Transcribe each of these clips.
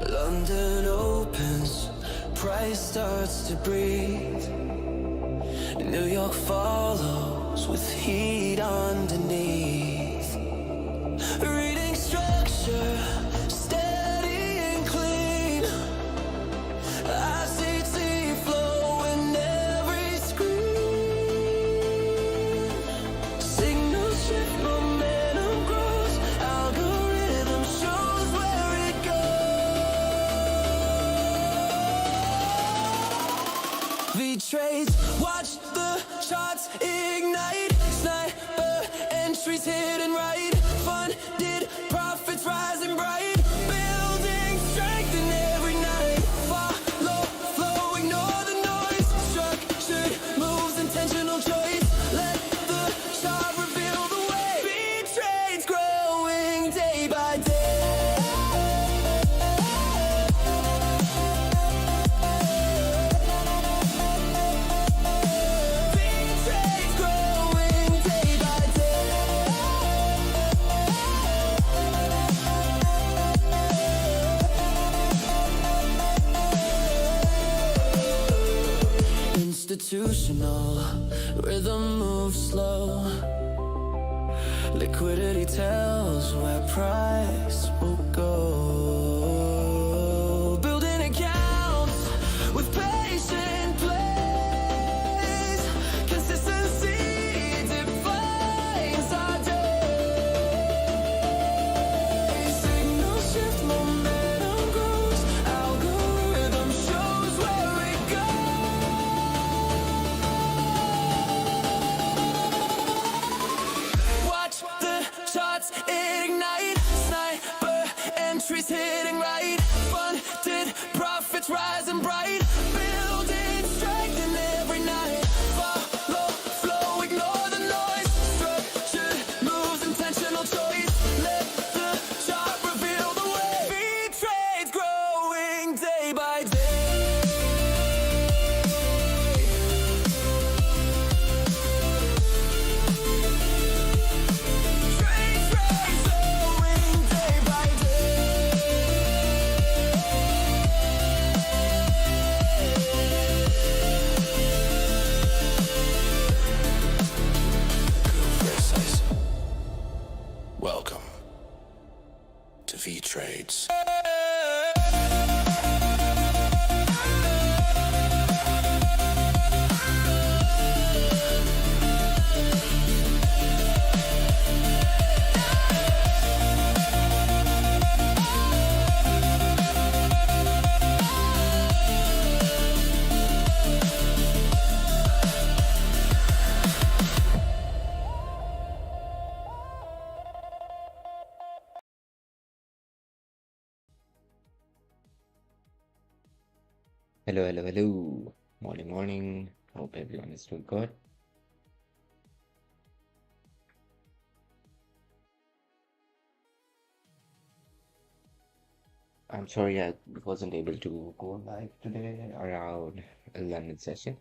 London opens, price starts to breathe. New York follows with heat underneath. Reading structure, steady and clean. ICT flow in every screen. Signal shift, momentum grows. Algorithm shows where it goes. V-trades, watch the charts ignite. Sniper entries hidden right. Funded profits rising bright. Building strength in every night. Follow flow, ignore the noise. Structured moves, intentional choice. Let the chart reveal the way. V-trades growing day by day. V-trades growing day by day. Institutional rhythm moves slow. Liquidity tells where price will go. Building accounts with patient plays. Consistency defines our day. Signal shift, momentum grows. Algorithm shows where it goes. Watch the charts ignite. Sniper entries hitting right. Funded profits rising bright. Building strength in every night. Follow flow, ignore the noise. Structured moves, intentional choice. Let the chart reveal the way. V-trades growing day by day. Trades growing day by day. Precise. Welcome to V-Trades. Hello, hello, hello. Morning. Hope everyone is doing good. I'm sorry I wasn't able to go live today around 11 session.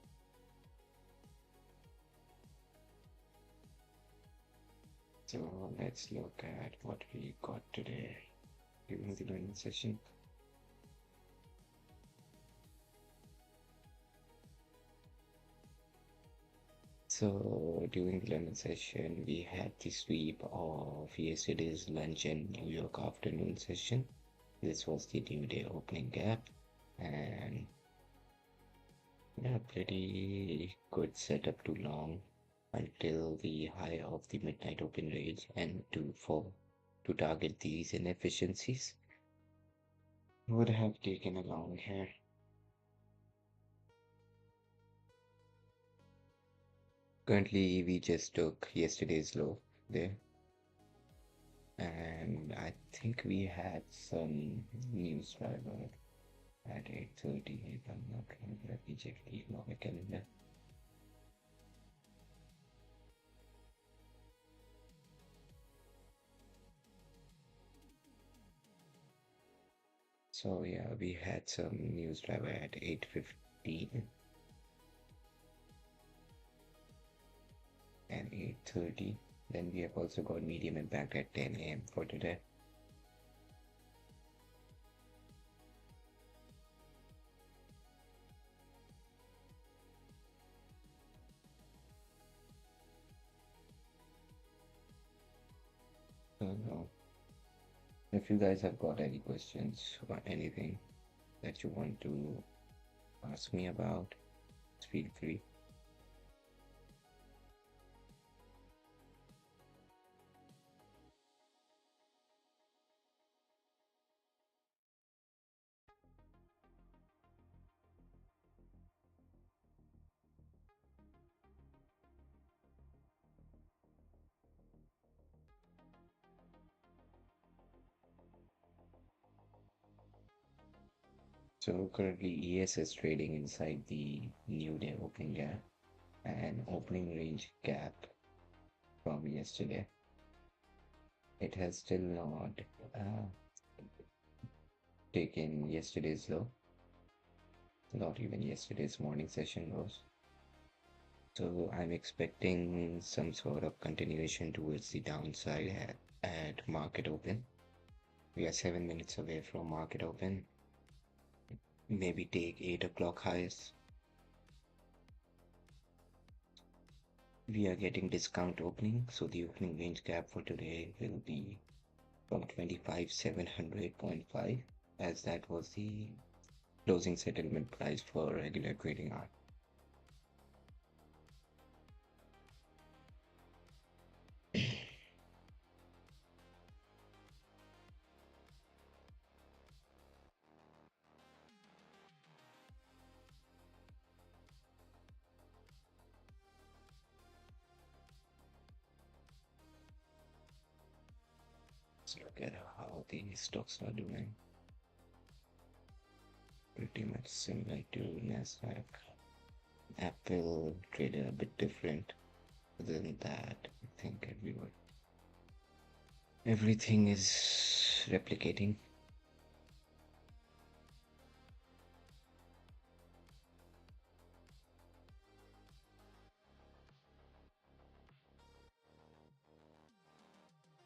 So let's look at what we got today during the learning session. So during the learning session, we had the sweep of yesterday's lunch and New York afternoon session. This was the new day opening gap, and yeah, pretty good setup to long until the high of the midnight open range and to target these inefficiencies. Would have taken a long here. Currently, we just took yesterday's low there, and I think we had some news driver at 8:30. If I'm not wrong, let me check the economic calendar. So yeah, we had some news driver at 8:15 and 8:30. Then we have also got medium impact at 10 a.m. for today. If you guys have got any questions or anything that you want to ask me about, feel free. So currently ES is trading inside the new day opening gap and opening range gap from yesterday. It has still not taken yesterday's low, not even yesterday's morning session lows. So I'm expecting some sort of continuation towards the downside at market open. We are 7 minutes away from market open. Maybe take 8 o'clock highs. We are getting discount opening, so the opening range gap for today will be from 25,700.5, as that was the closing settlement price for regular trading hour. Let's look at how the stocks are doing. Pretty much similar to NASDAQ. Apple traded a bit different. Other than that, I think everything is replicating.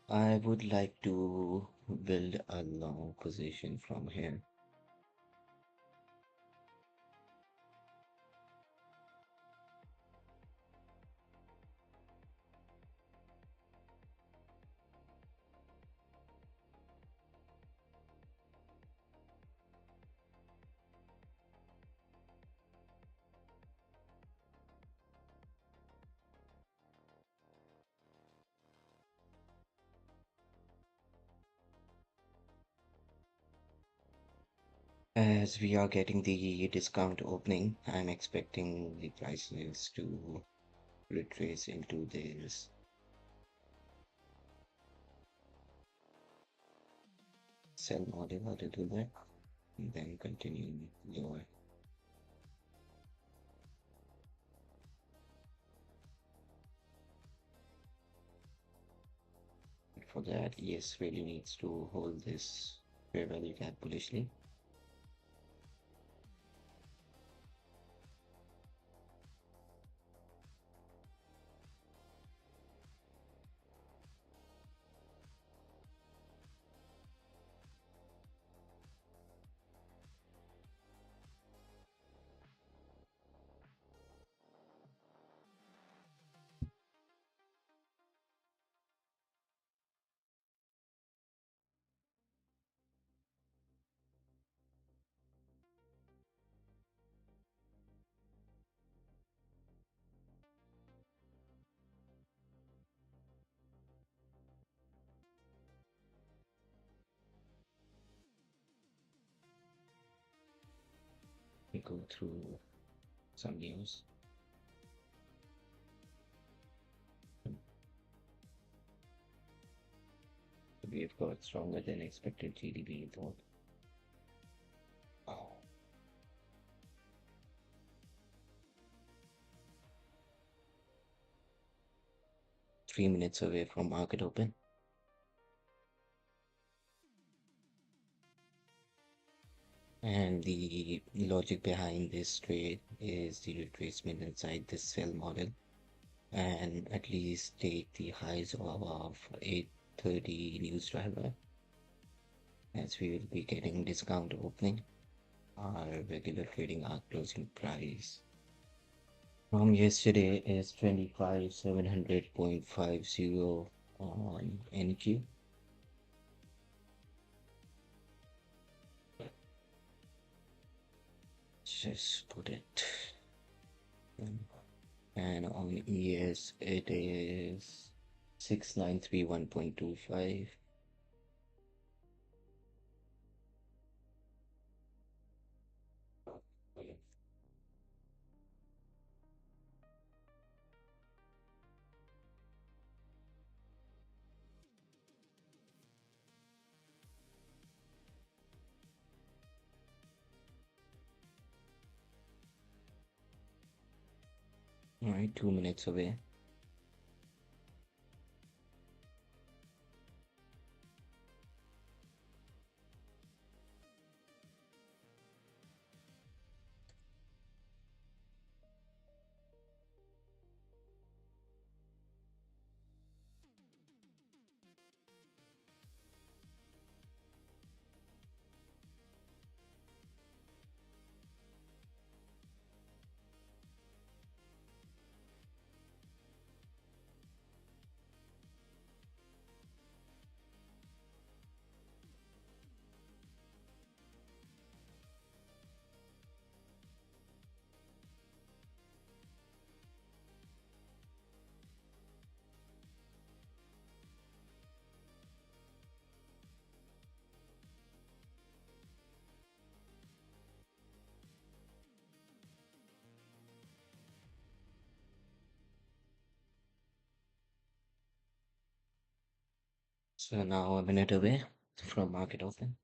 I would like to build a long position from here. As we are getting the discount opening, I'm expecting the prices to retrace into this sell model a little bit, and then continue lower. For that, ES really needs to hold this fair value gap bullishly. We go through some news. We've got stronger than expected GDP report. Oh. Three minutes away from market open. And the logic behind this trade is the retracement inside this sell model and at least take the highs of 830 news driver, as we will be getting discount opening. Our regular trading hour closing price from yesterday is 25,700.50 on NQ. just put it. And on ES it is 6931.25. All right, 2 minutes away. So now a minute away from market open.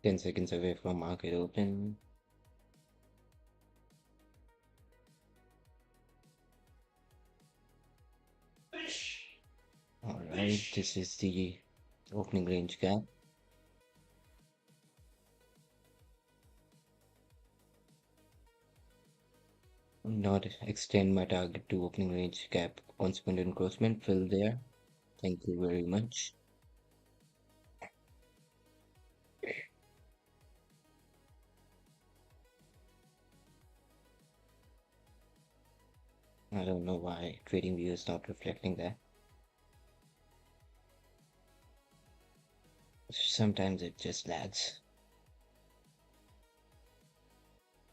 Ten seconds away from market open. All right, this is the opening range gap. Not extend my target to opening range gap. Consequent encroachment fill there. Thank you very much. I don't know why trading view is not reflecting that. Sometimes it just lags.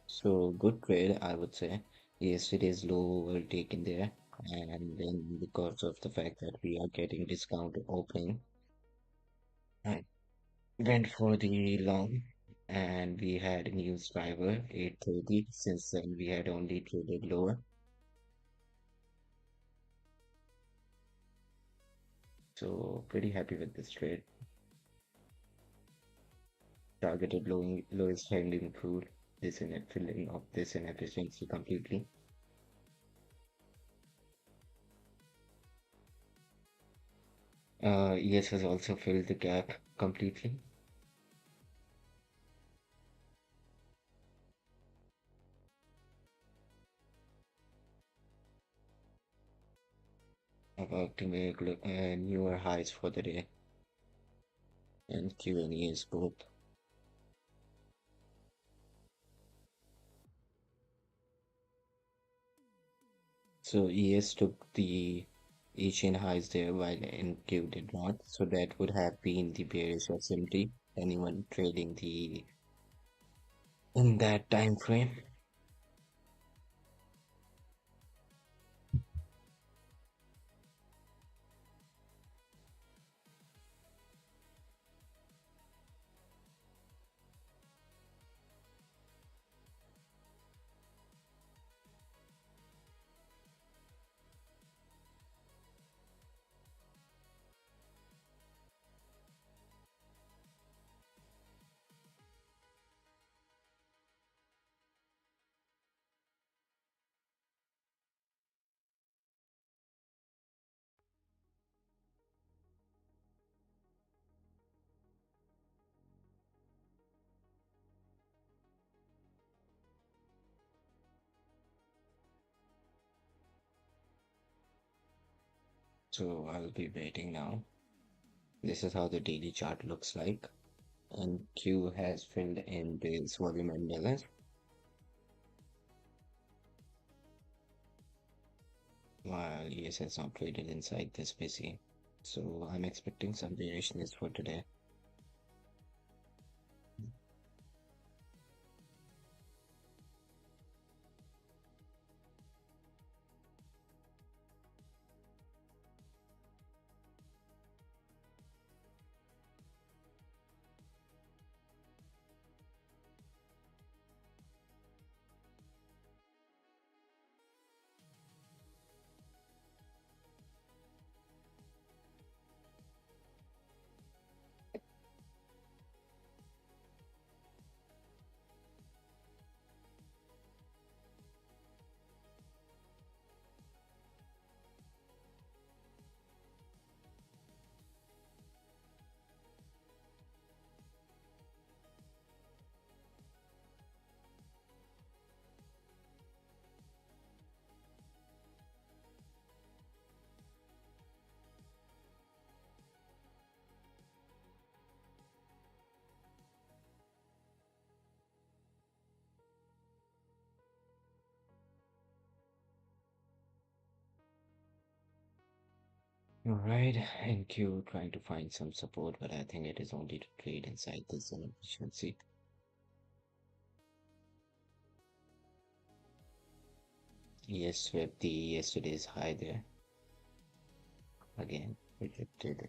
So good trade, I would say. Yesterday's low were taken there, and then because of the fact that we are getting discount opening, I went for the long, and we had a news driver 8:30. Since then, we had only traded lower. So pretty happy with this trade. Targeted lowest hanging fruit. This in filling of this inefficiency completely. ES has also filled the gap completely. About to make newer highs for the day, and Q&A is both. So ES took the Asian highs there while NQ did not. So that would have been the bearish SMT. Anyone trading the in that time frame. So I'll be waiting now. This is how the daily chart looks like. And Q has filled in this volume imbalance, while ES has not traded inside this busy. So I'm expecting some bearishness for today. Alright, and Q trying to find some support, but I think it is only to trade inside this inefficiency. ES swept the yesterday's high there. Again, rejected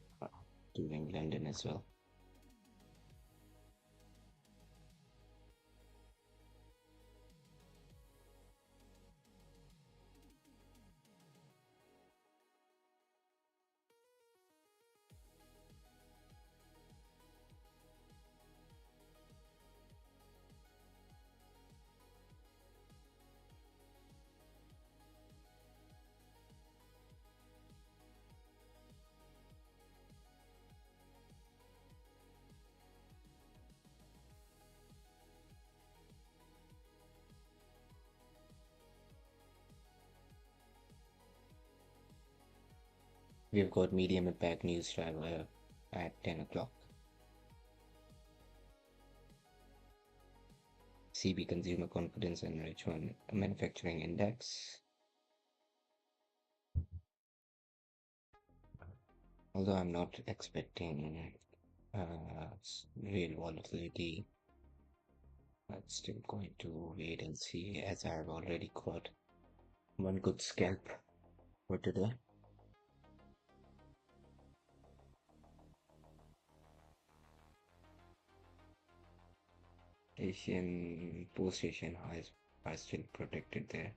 during London as well. We've got medium impact news driver at 10 o'clock. CB consumer confidence and H1 manufacturing index. Although I'm not expecting real volatility, I'm still going to wait and see, as I've already got one good scalp for today. Asian post-Asian highs are still protected there.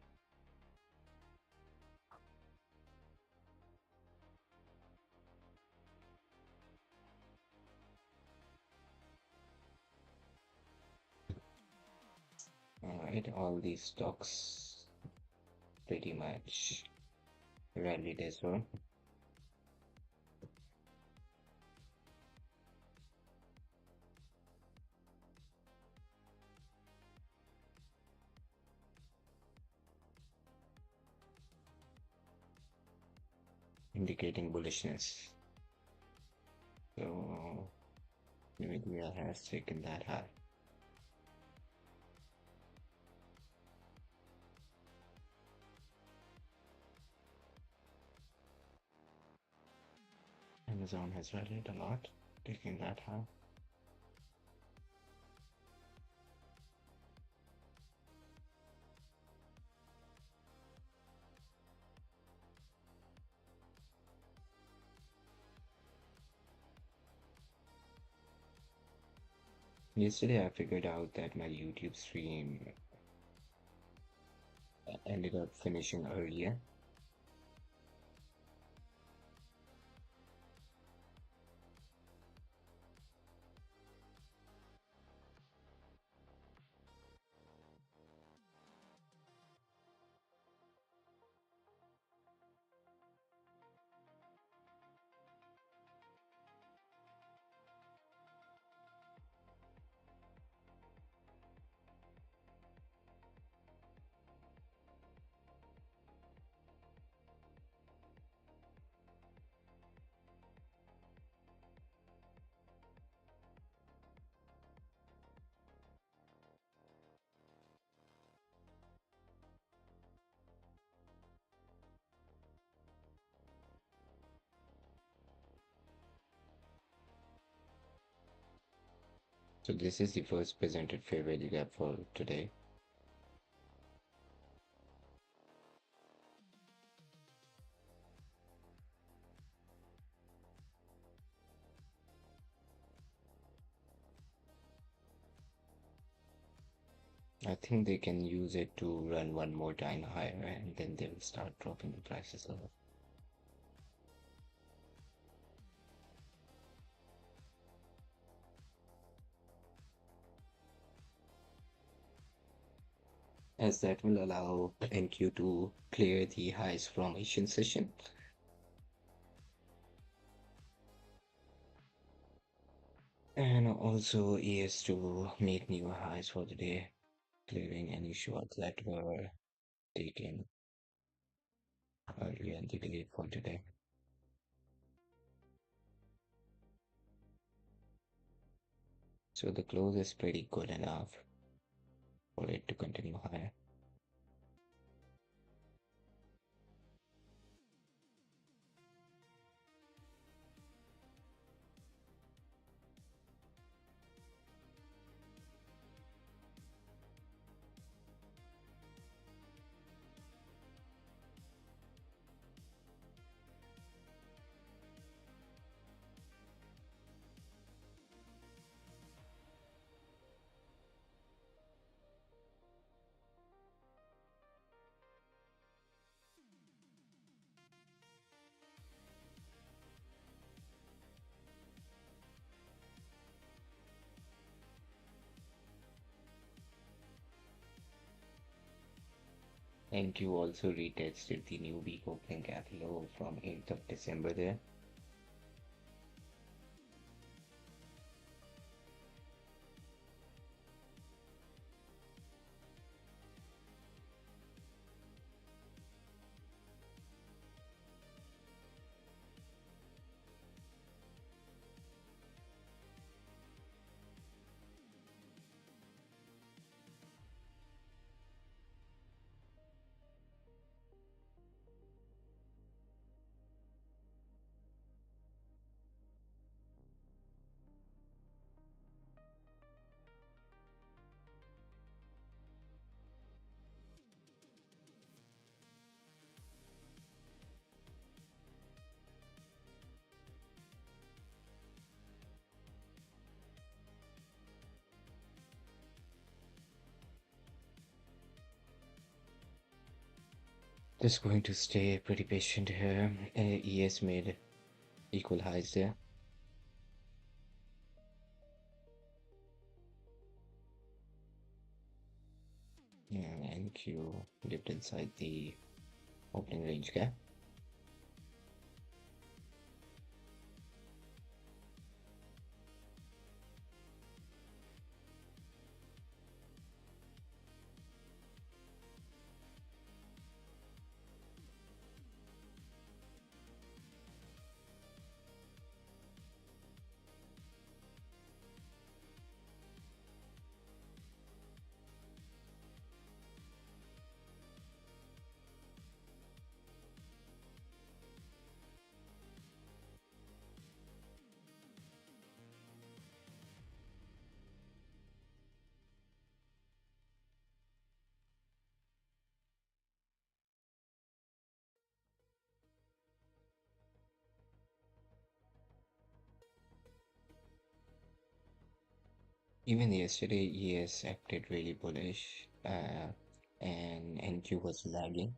Alright, all these stocks pretty much rallied as well. Indicating bullishness. So Nvidia has taken that high. Amazon has rallied a lot, taking that high. Yesterday I figured out that my YouTube stream ended up finishing earlier. So this is the first presented fair value gap for today. I think they can use it to run one more time higher and then they will start dropping the prices a lot. As that will allow NQ to clear the highs formation session. And also ES to make new highs for the day, clearing any shorts that were taken earlier in the day for today. So the close is pretty good enough for it to continue higher. NQ also retested the new week opening gap low from 8th of December there. Just going to stay pretty patient here. ES made equal highs there. Yeah, NQ dipped inside the opening range gap. Even yesterday, ES acted really bullish, and NQ was lagging.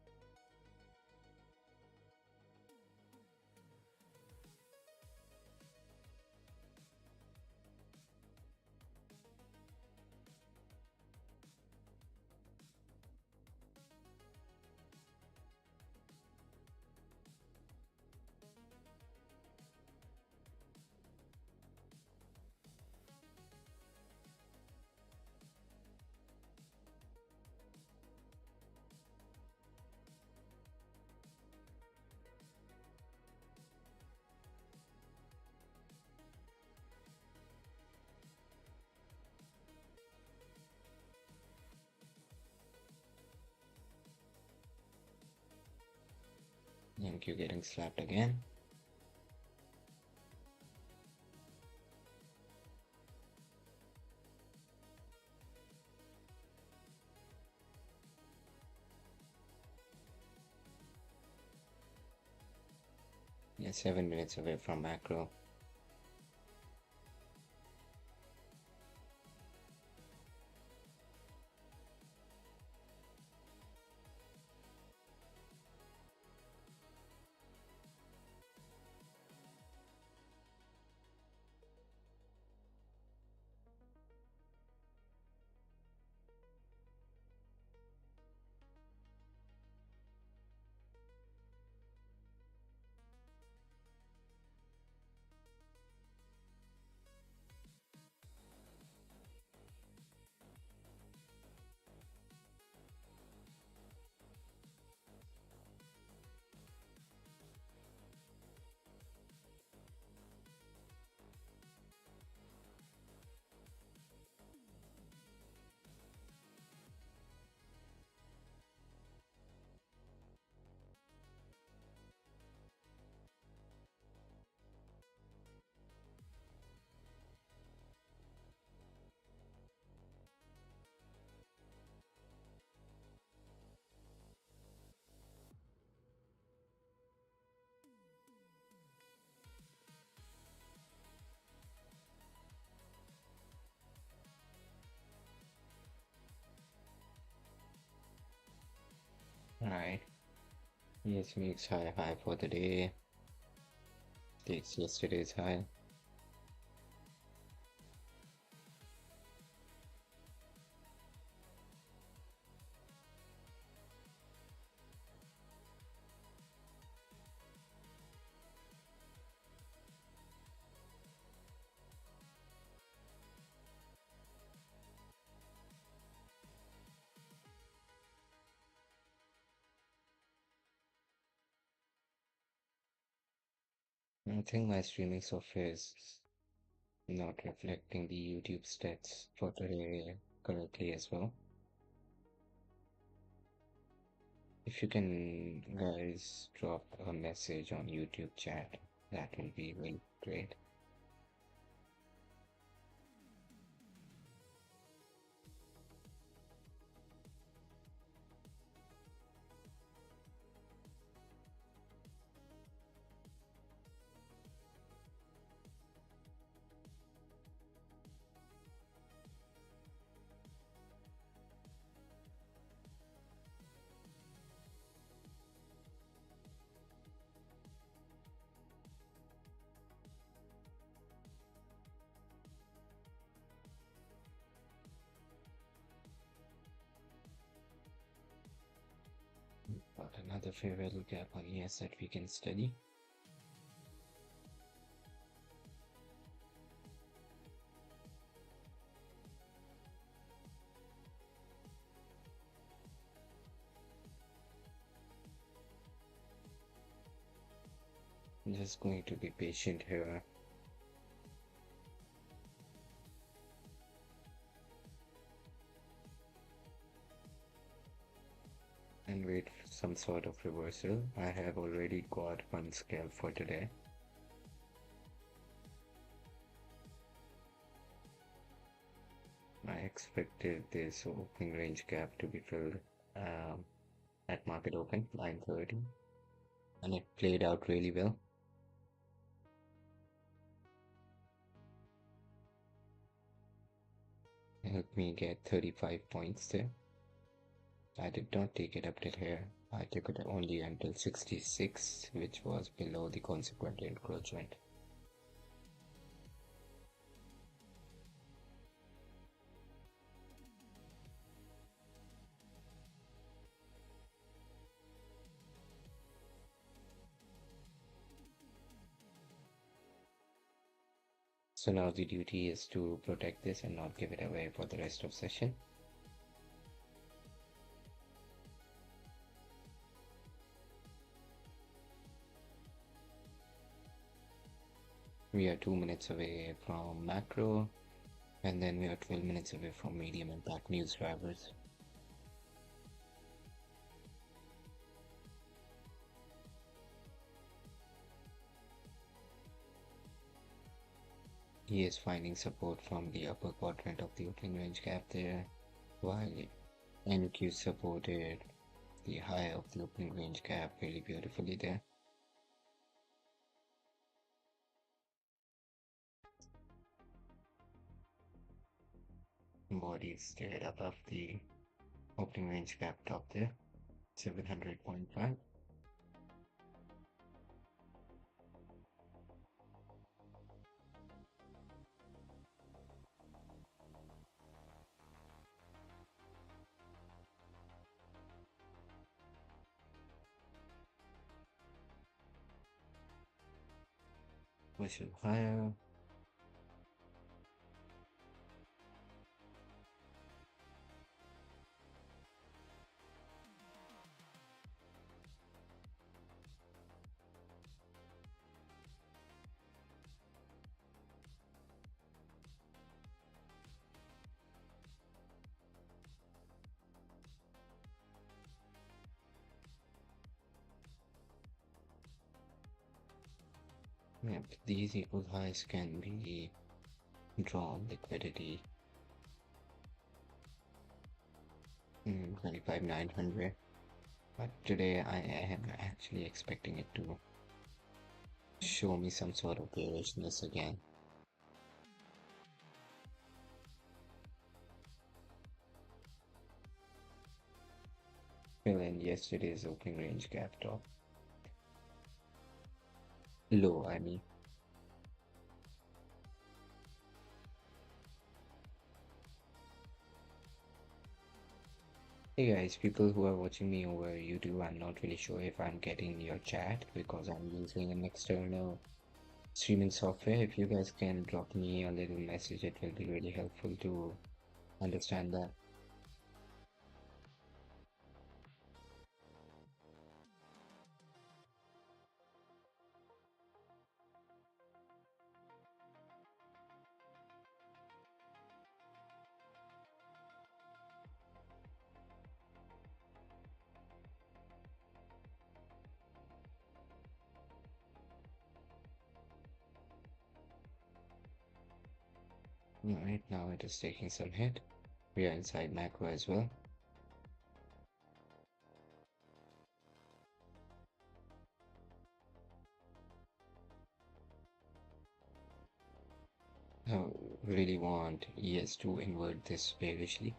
NQ getting slapped again. 7 minutes away from macro. Alright, yes, makes high for the day. Takes yesterday's high. I think my streaming software is not reflecting the YouTube stats for today correctly as well. If you can guys drop a message on YouTube chat, that will be really great. Got another favorable gap on ES that we can study. I'm just going to be patient here. And wait for some sort of reversal. I have already got one scalp for today. I expected this opening range gap to be filled at market open 9:30, and it played out really well. It helped me get 35 points there. I did not take it up till here. I took it only until 66, which was below the consequent encroachment. So now the duty is to protect this and not give it away for the rest of session. We are 2 minutes away from macro, and then we are 12 minutes away from medium impact news drivers. He is finding support from the upper quadrant of the opening range gap there, while NQ supported the high of the opening range gap really beautifully there. body stayed above the opening range gap top there, 700.5. Push it higher. Yep, these equal highs can be drawn liquidity 25,900, but today I am actually expecting it to show me some sort of bearishness again. Fill in yesterday's opening range gap top. Low, I mean. Hey guys, people who are watching me over YouTube, I'm not really sure if I'm getting your chat because I'm using an external streaming software. If you guys can drop me a little message, it will be really helpful to understand that. Right now it is taking some hit. We are inside macro as well. I really want ES to invert this bearishly.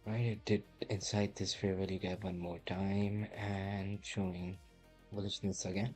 Right, it did inside this fair value gap one more time and showing bullishness again.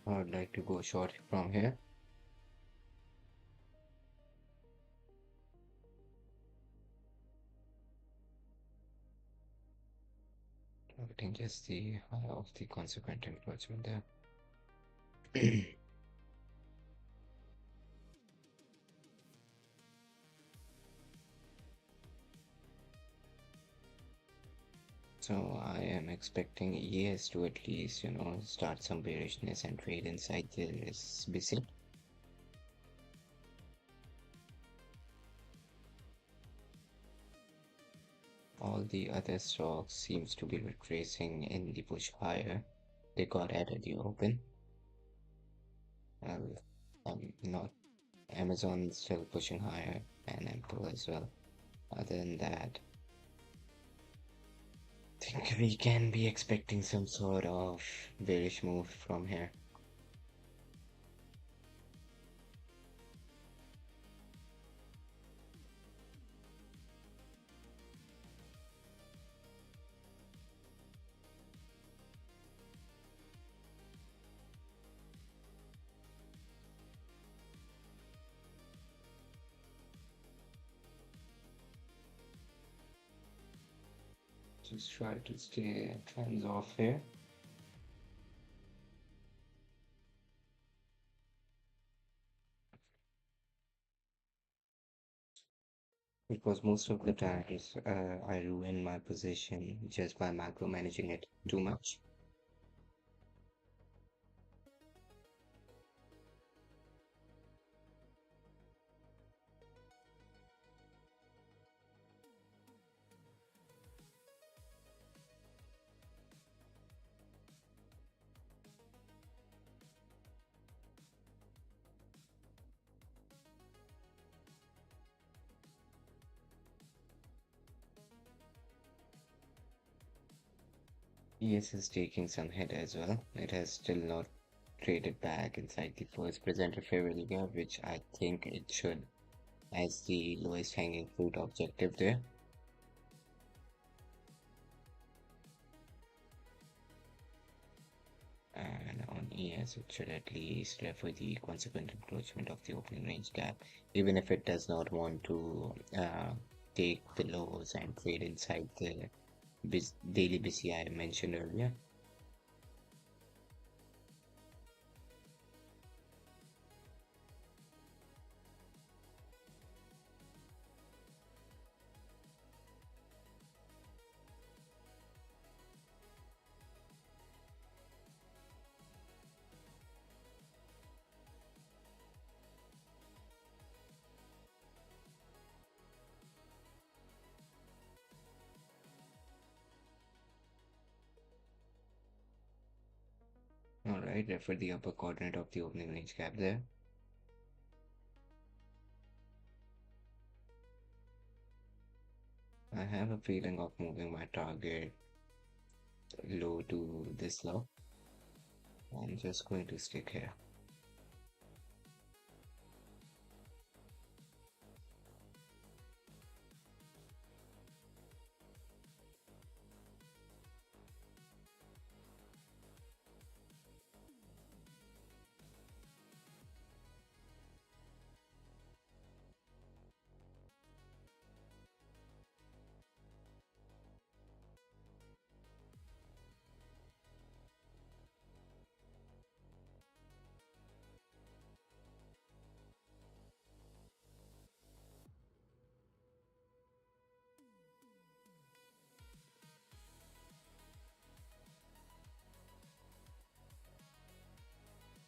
I would like to go short from here. Targeting just the high of the consequent encroachment there. So I am expecting ES to at least, start some bearishness and trade inside this BC. All the other stocks seems to be retracing in the push higher. They got at the open. Well, not Amazon still pushing higher and Apple as well. Other than that, I think we can be expecting some sort of bearish move from here. Just try to stay hands off here. Because most of the times I ruin my position just by micromanaging it too much. ES is taking some hit as well. It has still not traded back inside the first presented fair value gap, which I think it should as the lowest hanging fruit objective there. And on ES, it should at least refer the consequent encroachment of the opening range gap, even if it does not want to take the lows and trade inside the daily BCI I mentioned earlier. Alright, refer the upper quadrant of the opening range gap there. I have a feeling of moving my target low to this low. I'm just going to stick here.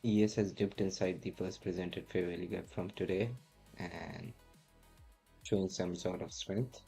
ES has dipped inside the first presented fair value gap from today and showing some sort of strength.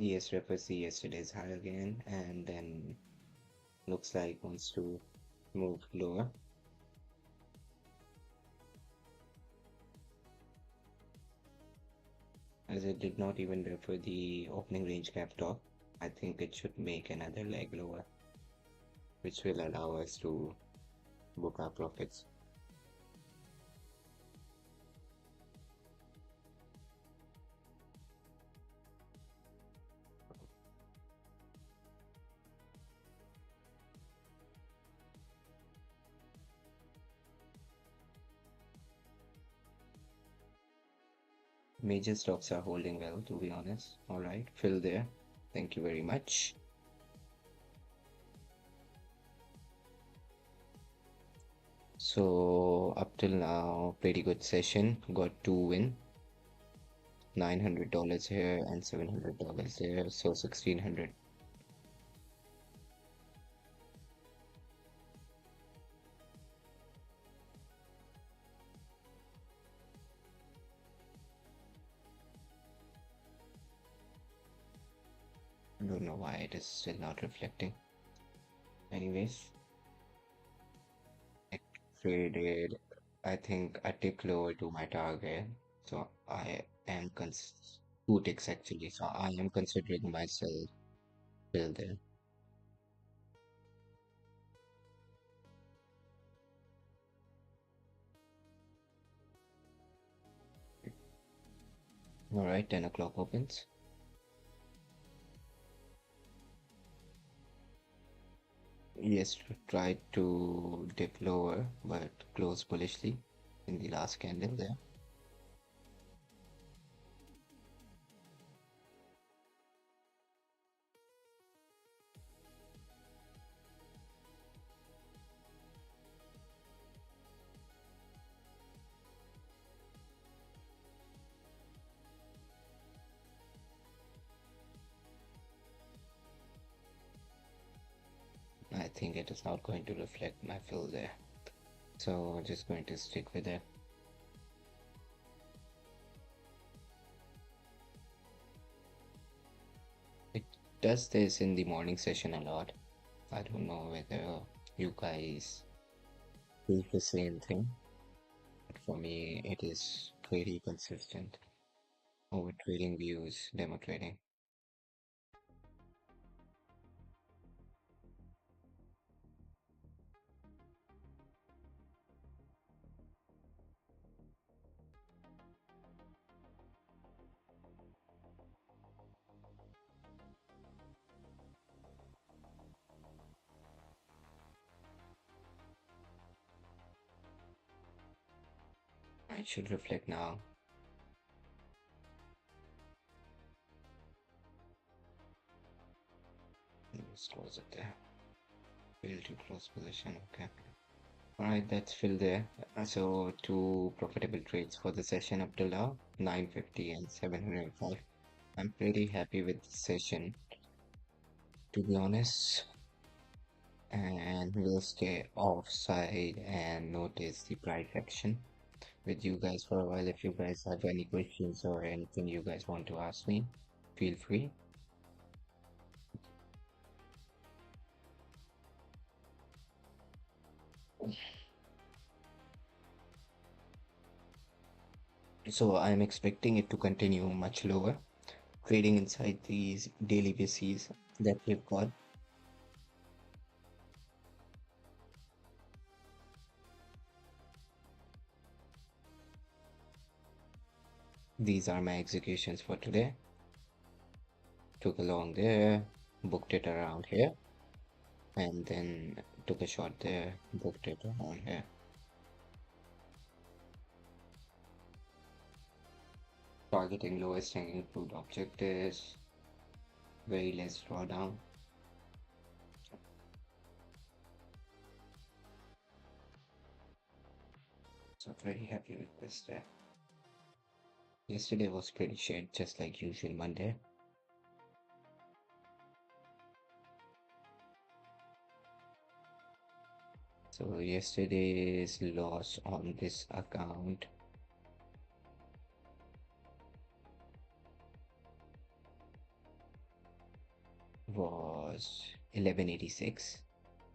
ES refers to yesterday's high again, and then looks like wants to move lower. As it did not even refer the opening range gap top, I think it should make another leg lower, which will allow us to book our profits. Major stocks are holding well, to be honest. All right, fill there. Thank you very much. So up till now, pretty good session. Got 2 win, $900 here and $700 there, so 1600. I don't know why it is still not reflecting. Anyways, I traded, I think, a tick lower to my target. So I am 2 ticks actually. So I am considering myself still there. All right, 10 o'clock opens. Yes, tried to dip lower, but closed bullishly in the last candle there. I think it is not going to reflect my fill there. So just going to stick with it. It does this in the morning session a lot. I don't know whether you guys do the same thing. But for me, it is pretty consistent over trading views, demo trading. It should reflect now. Let's close it there. Fail to close position. Okay. Alright, that's filled there. So 2 profitable trades for the session up till now, 950 and 705. I'm pretty happy with the session, to be honest. And we'll stay offside and notice the price action with you guys for a while. If you guys have any questions or anything you guys want to ask me, feel free. So I'm expecting it to continue much lower, trading inside these daily bases that we've got. These are my executions for today. Took a long there, booked it around here, and then took a short there, booked it around here. Targeting lowest hanging fruit objectives, very less drawdown. So very happy with this there. Yesterday was pretty shit, just like usual Monday. So yesterday's loss on this account 1186,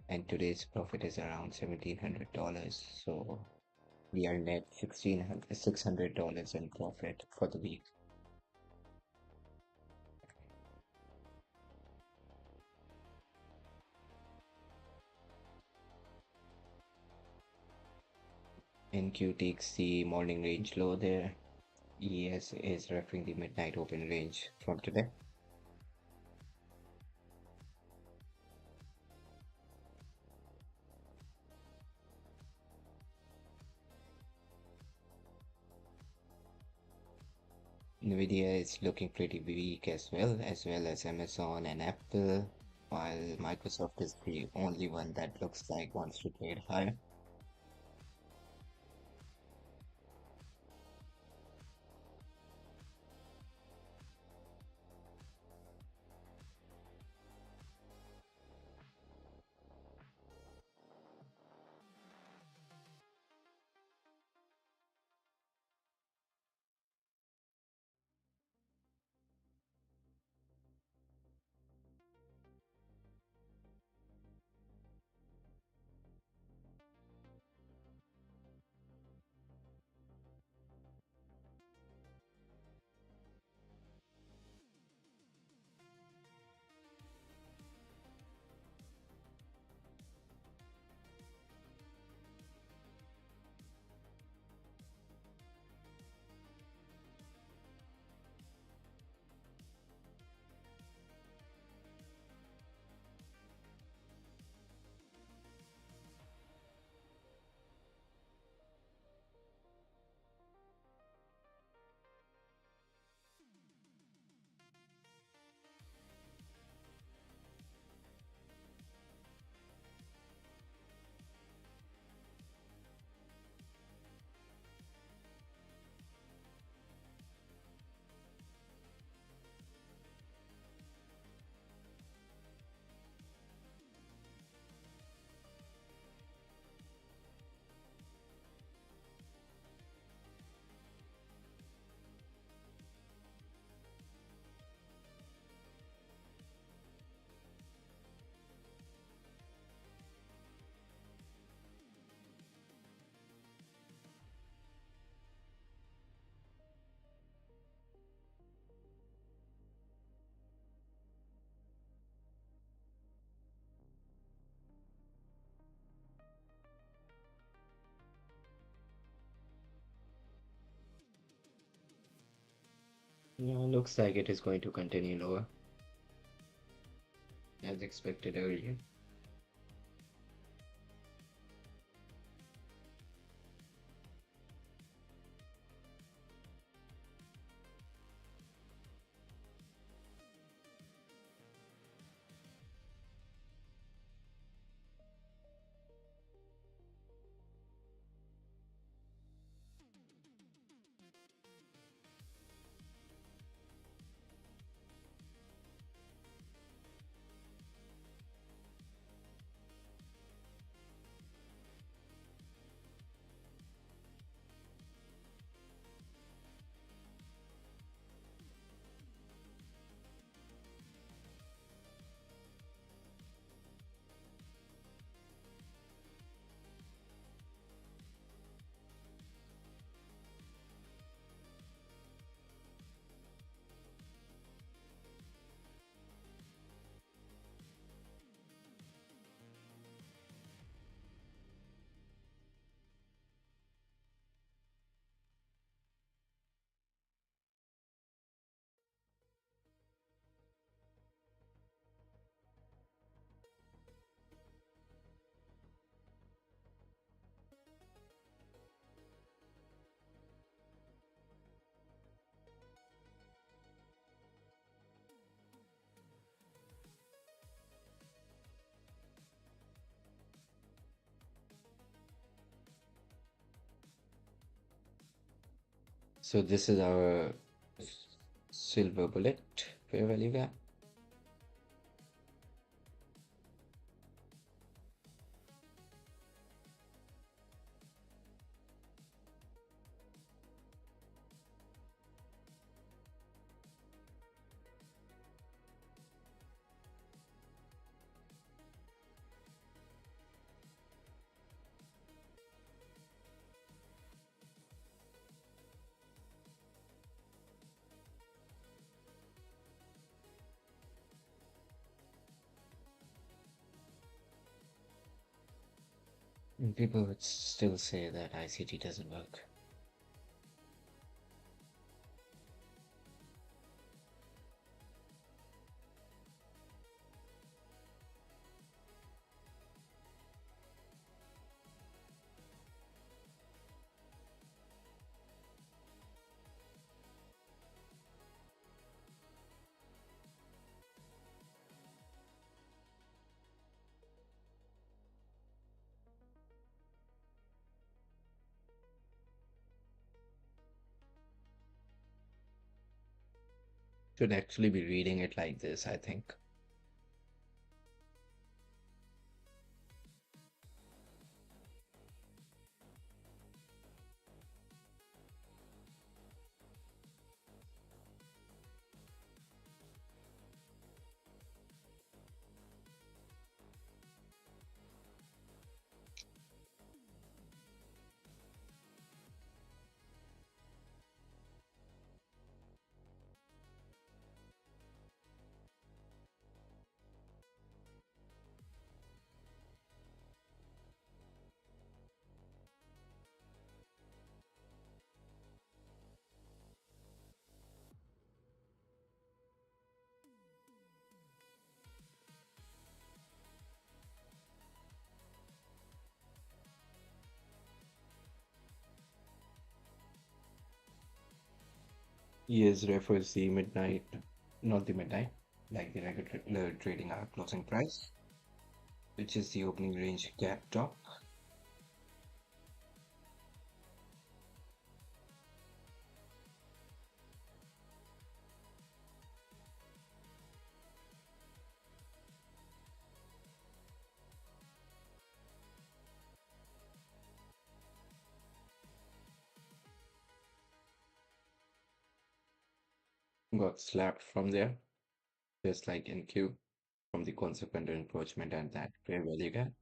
and today's profit is around $1,700. So we are net $600 in profit for the week. NQ takes the morning range low there. ES is referring the midnight open range from today. Nvidia is looking pretty weak as well as Amazon and Apple, while Microsoft is the only one that looks like wants to trade higher. Yeah, looks like it is going to continue lower as expected earlier. So this is our silver bullet fair value gap. And people would still say that ICT doesn't work. Should actually be reading it like this, I think. ES refers the midnight, not the midnight, like the regular trading hour closing price, which is the opening range gap top. Got slapped from there, just like in Q, from the consequent encroachment and that fair value gap.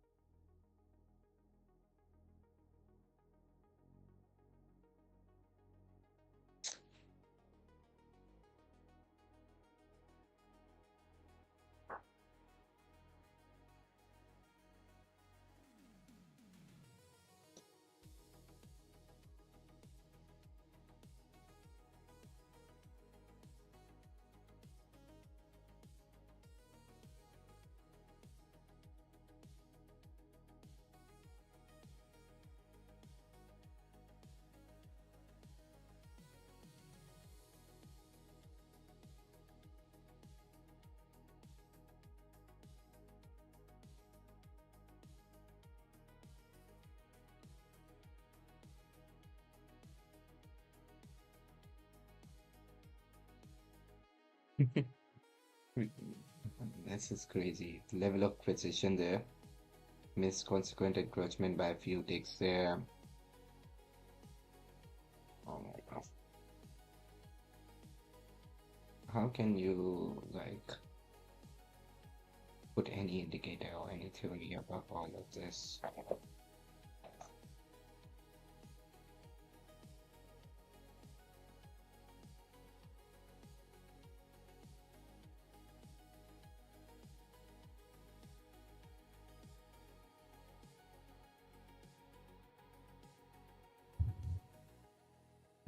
This is crazy. Level of precision there. Missed consequent encroachment by a few ticks there. Oh my god. How can you like put any indicator or any theory about all of this?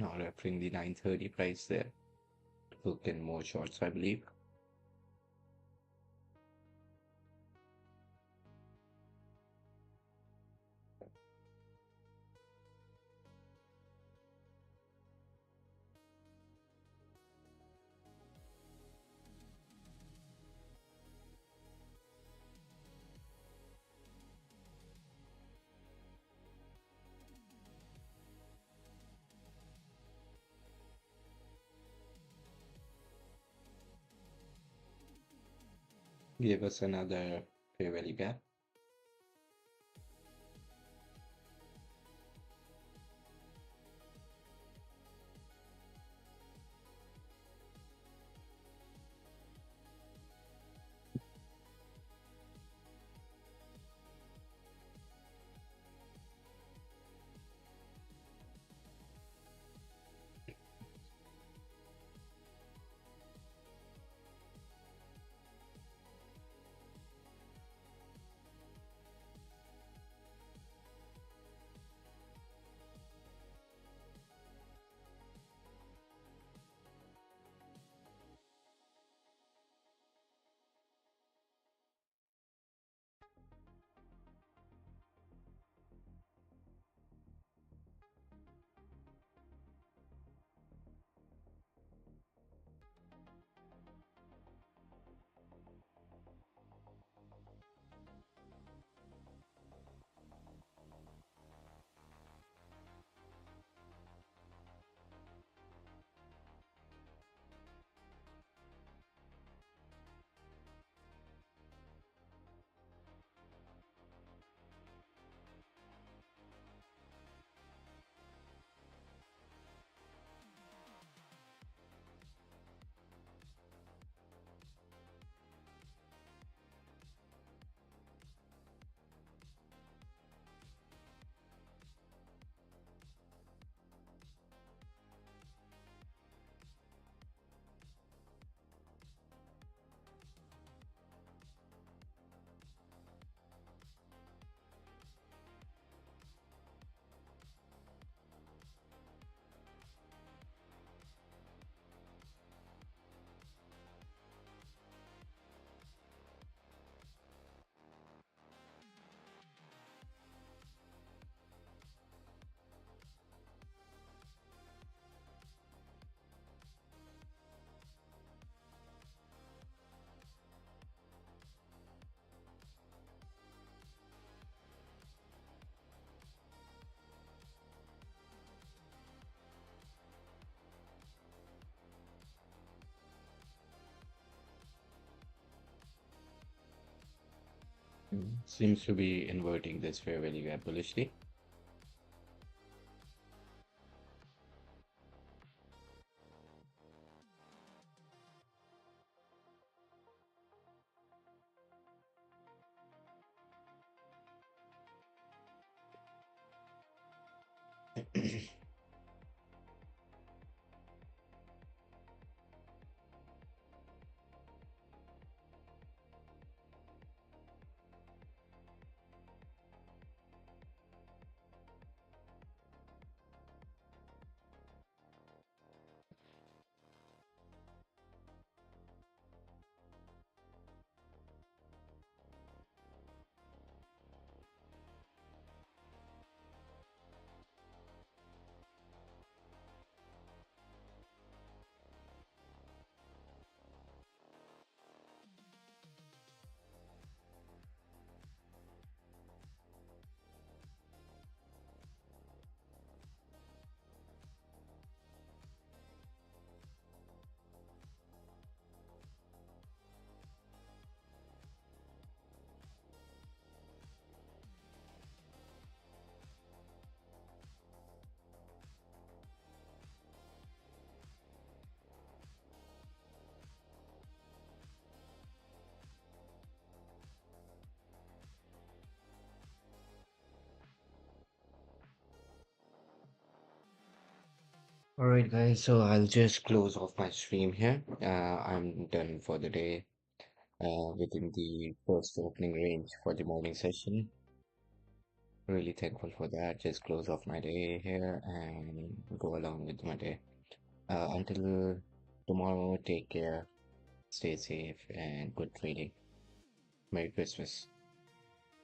Now referring the 930 price there. Look in more shorts, I believe. Give us another fair value gap. Seems to be inverting this fair value gap bullishly. All right, guys, so I'll just close off my stream here. I'm done for the day within the first opening range for the morning session. Really thankful for that. Just close off my day here and go along with my day. Until tomorrow, take care, stay safe, and good trading. Merry Christmas.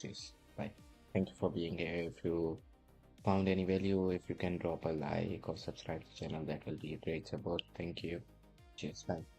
Cheers. Bye. Thank you for being here. If you found any value, if you can drop a like or subscribe to the channel, that will be a great support. Thank you. Cheers. Bye.